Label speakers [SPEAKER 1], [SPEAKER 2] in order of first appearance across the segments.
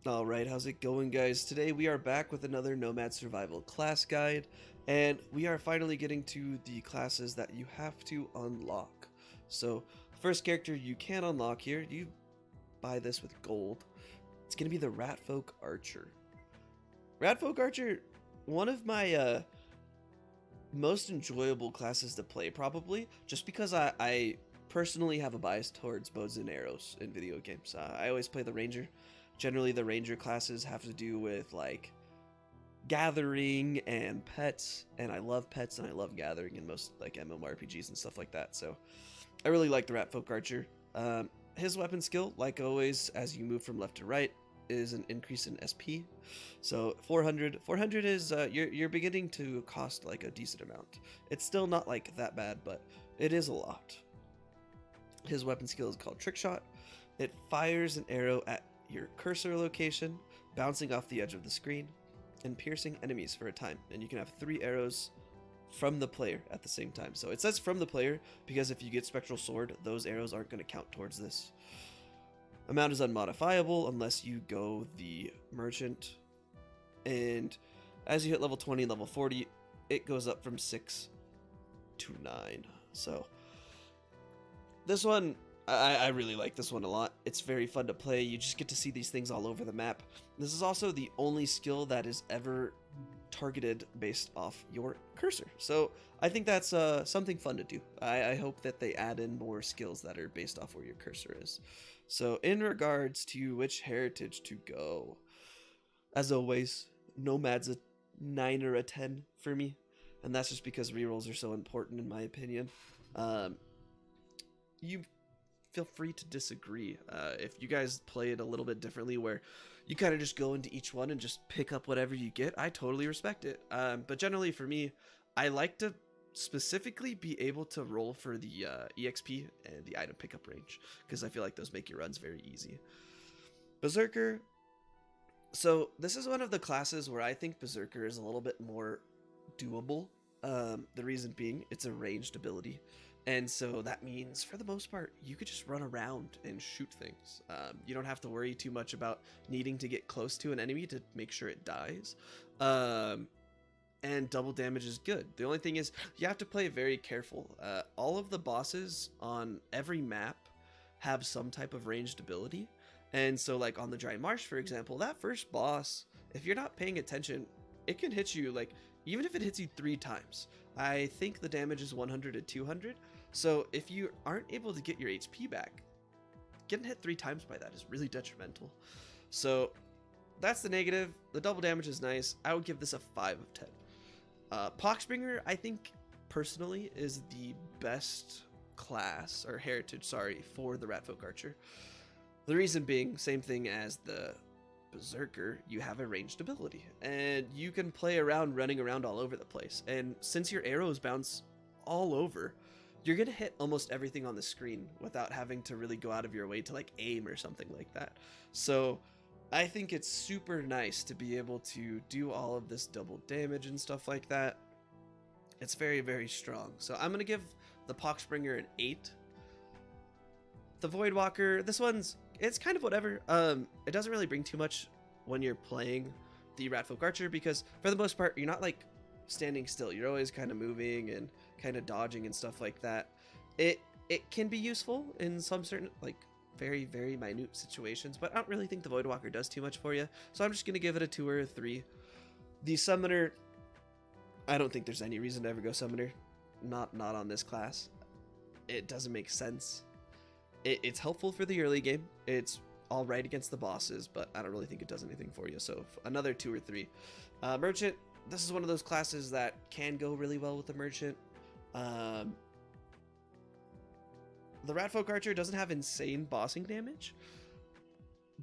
[SPEAKER 1] Alright, how's it going, guys? Today we are back with another Nomad Survival class guide, and we are finally getting to the classes that you have to unlock. So, first character you can unlock here, you buy this with gold. It's going to be the Ratfolk Archer. Ratfolk Archer, one of my most enjoyable classes to play, probably, just because I personally have a bias towards bows and arrows in video games. I always play the Ranger. Generally, the Ranger classes have to do with like gathering and pets, and I love pets and I love gathering in most like MMORPGs and stuff like that. So I really like the Ratfolk Archer. His weapon skill, like always, as you move from left to right, is an increase in SP. So 400 is you're beginning to cost like a decent amount. It's still not like that bad, but it is a lot. His weapon skill is called Trick Shot. It fires an arrow at your cursor location, bouncing off the edge of the screen, and piercing enemies for a time. And you can have 3 arrows from the player at the same time. So it says from the player because if you get Spectral Sword, those arrows aren't going to count towards this. Amount is unmodifiable unless you go the Merchant. And as you hit level 20 and level 40, it goes up from 6 to 9. So this one, I really like this one a lot. It's very fun to play. You just get to see these things all over the map. This is also the only skill that is ever targeted based off your cursor. So I think that's something fun to do. I hope that they add in more skills that are based off where your cursor is. So in regards to which heritage to go, as always, Nomad's a 9 or a 10 for me. And that's just because rerolls are so important in my opinion. You feel free to disagree. If you guys play it a little bit differently where you kind of just go into each one and just pick up whatever you get, I totally respect it. But generally for me, I like to specifically be able to roll for the EXP and the item pickup range because I feel like those make your runs very easy. Berserker. So this is one of the classes where I think Berserker is a little bit more doable. The reason being, it's a ranged ability. And so that means, for the most part, you could just run around and shoot things. You don't have to worry too much about needing to get close to an enemy to make sure it dies. And double damage is good. The only thing is, you have to play very careful. All of the bosses on every map have some type of ranged ability. And so, like, on the Dry Marsh, for example, that first boss, if you're not paying attention, it can hit you, like, even if it hits you 3 times. I think the damage is 100 to 200. So if you aren't able to get your HP back, getting hit 3 times by that is really detrimental. So that's the negative. The double damage is nice. I would give this a 5 of 10. Poxbringer, I think, personally, is the best class, or heritage, sorry, for the Ratfolk Archer. The reason being, same thing as the Berserker, you have a ranged ability, and you can play around running around all over the place. And since your arrows bounce all over, you're gonna hit almost everything on the screen without having to really go out of your way to like aim or something like that. So I think it's super nice to be able to do all of this double damage and stuff like that. It's very, very strong. So I'm gonna give the Poxbringer an 8. The Voidwalker, this one's, it's kind of whatever. It doesn't really bring too much when you're playing the Ratfolk Archer because for the most part, you're not like standing still. You're always kind of moving and kind of dodging and stuff like that. It can be useful in some certain like very, very minute situations, but I don't really think the Voidwalker does too much for you. So I'm just going to give it a 2 or a 3. The Summoner, I don't think there's any reason to ever go Summoner. Not on this class. It doesn't make sense. It's helpful for the early game. It's all right against the bosses, but I don't really think it does anything for you. So another 2 or 3. Merchant, this is one of those classes that can go really well with the Merchant. The Ratfolk Archer doesn't have insane bossing damage,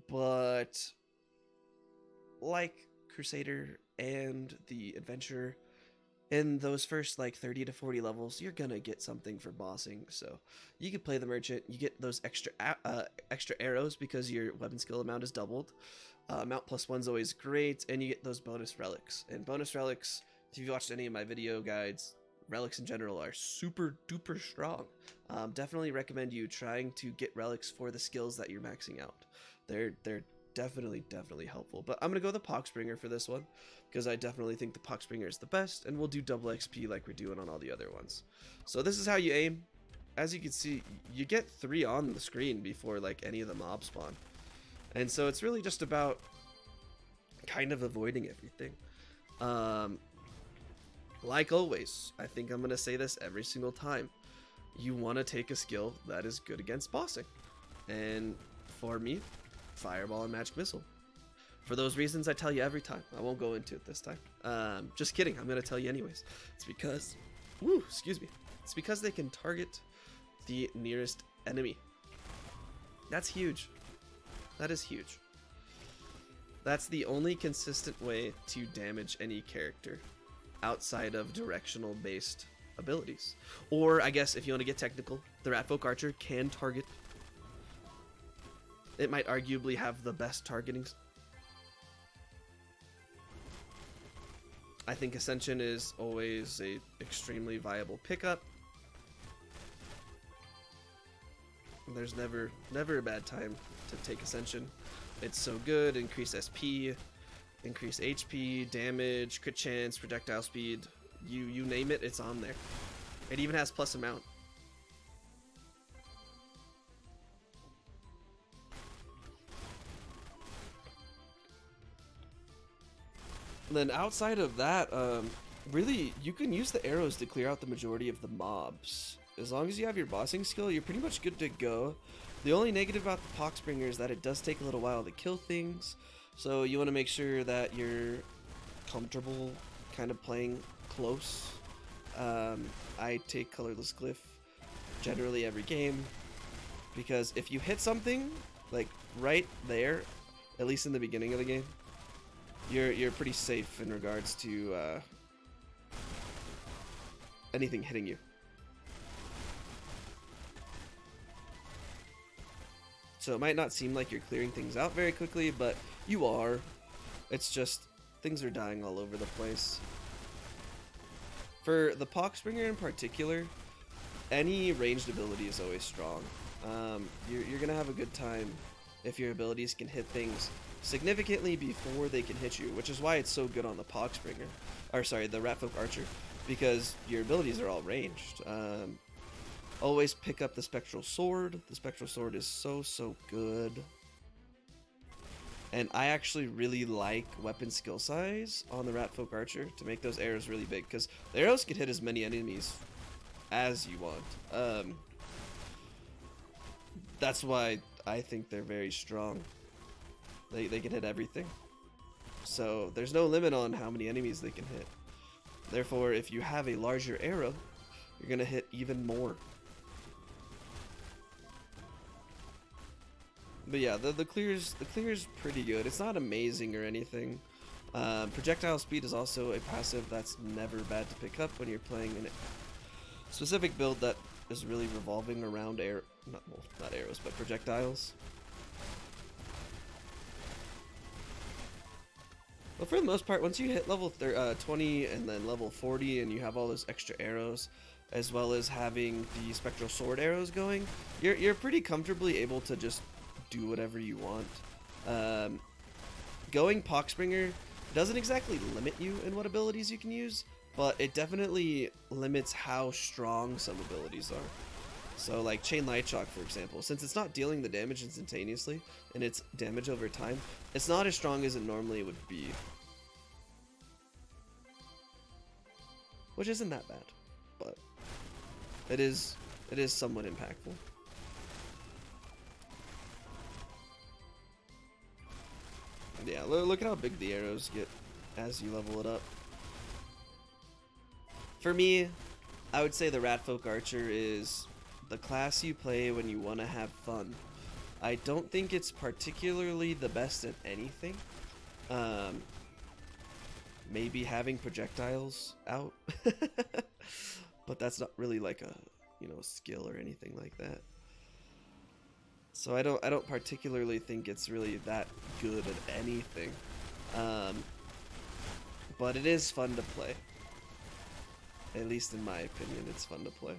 [SPEAKER 1] but like Crusader and the Adventurer, in those first like 30 to 40 levels, you're gonna get something for bossing. So you can play the Merchant. You get those extra arrows because your weapon skill amount is doubled. Mount +1's always great, and you get those bonus relics. And bonus relics, if you've watched any of my video guides, relics in general are super duper strong. Definitely recommend you trying to get relics for the skills that you're maxing out. They're definitely helpful. But I'm gonna go the Poxbringer for this one because I definitely think the Poxbringer is the best, and we'll do double XP like we're doing on all the other ones. So this is how you aim. As you can see, you get 3 on the screen before like any of the mobs spawn, and so it's really just about kind of avoiding everything. Like always, I think I'm gonna say this every single time. You want to take a skill that is good against bossing, and for me, Fireball and Magic Missile. For those reasons I tell you every time. I won't go into it this time. Just kidding, I'm gonna tell you anyways. It's because, excuse me. It's because they can target the nearest enemy. That's huge. That is huge. That's the only consistent way to damage any character outside of directional based abilities. Or I guess if you want to get technical, the Ratfolk Archer can target. It might arguably have the best targeting. I think Ascension is always a extremely viable pickup. There's never a bad time to take Ascension. It's so good. Increase SP, increase HP, damage, crit chance, projectile speed. You name it, it's on there. It even has plus amount. And then outside of that, really, you can use the arrows to clear out the majority of the mobs. As long as you have your bossing skill, you're pretty much good to go. The only negative about the Poxbringer is that it does take a little while to kill things, so you want to make sure that you're comfortable kind of playing close. I take Colorless Glyph generally every game, because if you hit something like right there, at least in the beginning of the game, you're pretty safe in regards to anything hitting you. So it might not seem like you're clearing things out very quickly, but you are. It's just things are dying all over the place. For the Poxbringer in particular, any ranged ability is always strong. You're gonna have a good time if your abilities can hit things significantly before they can hit you, which is why it's so good on the Poxbringer, or sorry, the Ratfolk Archer, because your abilities are all ranged. Always pick up the Spectral Sword. The Spectral Sword is so good. And I actually really like weapon skill size on the Ratfolk Archer to make those arrows really big, because the arrows can hit as many enemies as you want. That's why I think they're very strong. They can hit everything. So there's no limit on how many enemies they can hit. Therefore, if you have a larger arrow, you're gonna hit even more. But yeah, the clear's pretty good. It's not amazing or anything. Projectile speed is also a passive that's never bad to pick up when you're playing a specific build that is really revolving around not arrows, but projectiles. But for the most part, once you hit level 20 and then level 40 and you have all those extra arrows, as well as having the Spectral Sword arrows going, you're pretty comfortably able to just do whatever you want. Going Poxbringer doesn't exactly limit you in what abilities you can use, but it definitely limits how strong some abilities are. So like Chain Light Shock, for example, since it's not dealing the damage instantaneously and it's damage over time, it's not as strong as it normally would be. Which isn't that bad, but it is somewhat impactful. Yeah, look at how big the arrows get as you level it up. For me, I would say the Ratfolk Archer is the class you play when you want to have fun. I don't think it's particularly the best at anything. Maybe having projectiles out, but that's not really like a skill or anything like that. So I don't particularly think it's really that good at anything, but it is fun to play. At least in my opinion, it's fun to play.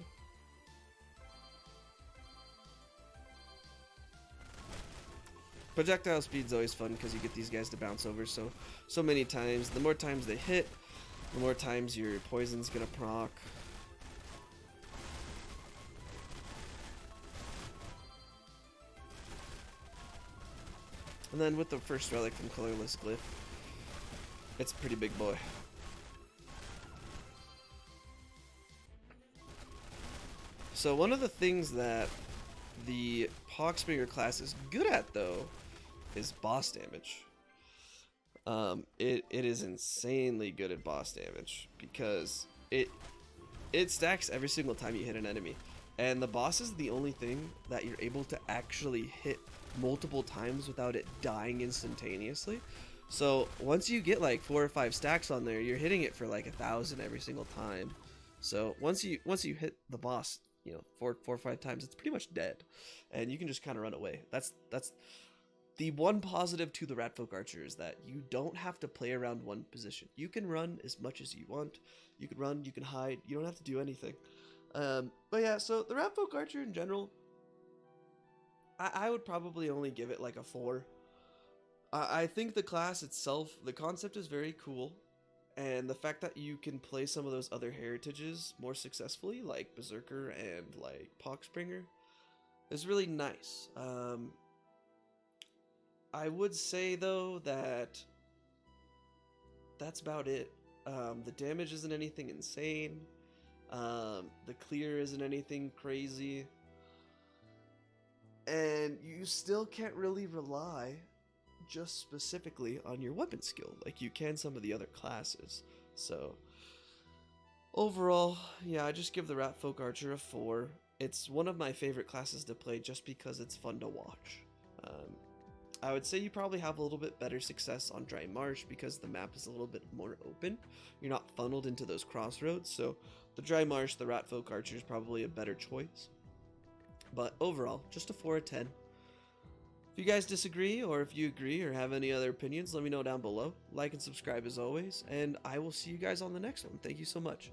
[SPEAKER 1] projectile speed's always fun because you get these guys to bounce over so many times. The more times they hit, the more times your poison's gonna proc. And then with the first relic from Colorless Glyph, it's a pretty big boy. So one of the things that the Poxbringer class is good at, though, is boss damage. It is insanely good at boss damage because it stacks every single time you hit an enemy, and the boss is the only thing that you're able to actually hit multiple times without it dying instantaneously. So once you get like 4 or 5 stacks on there, you're hitting it for like 1,000 every single time. So once you hit the boss, you know, 4 or 5 times, it's pretty much dead, and you can just kind of run away. That's the one positive to the Ratfolk Archer, is that you don't have to play around one position. You can run as much as you want. You can run, you can hide, you don't have to do anything. But yeah, so the Ratfolk Archer in general, I would probably only give it like a 4. I think the class itself, the concept is very cool, and the fact that you can play some of those other heritages more successfully, like Berserker and like Poxbringer, is really nice. I would say though that that's about it. The damage isn't anything insane. The clear isn't anything crazy. And you still can't really rely just specifically on your weapon skill like you can some of the other classes. So overall, yeah, I just give the Ratfolk Archer a 4. It's one of my favorite classes to play just because it's fun to watch. I would say you probably have a little bit better success on Dry Marsh because the map is a little bit more open. You're not funneled into those crossroads, so the Dry Marsh, the Ratfolk Archer is probably a better choice. But overall, just a 4 out of 10. If you guys disagree, or if you agree or have any other opinions, let me know down below. Like and subscribe as always, and I will see you guys on the next one. Thank you so much.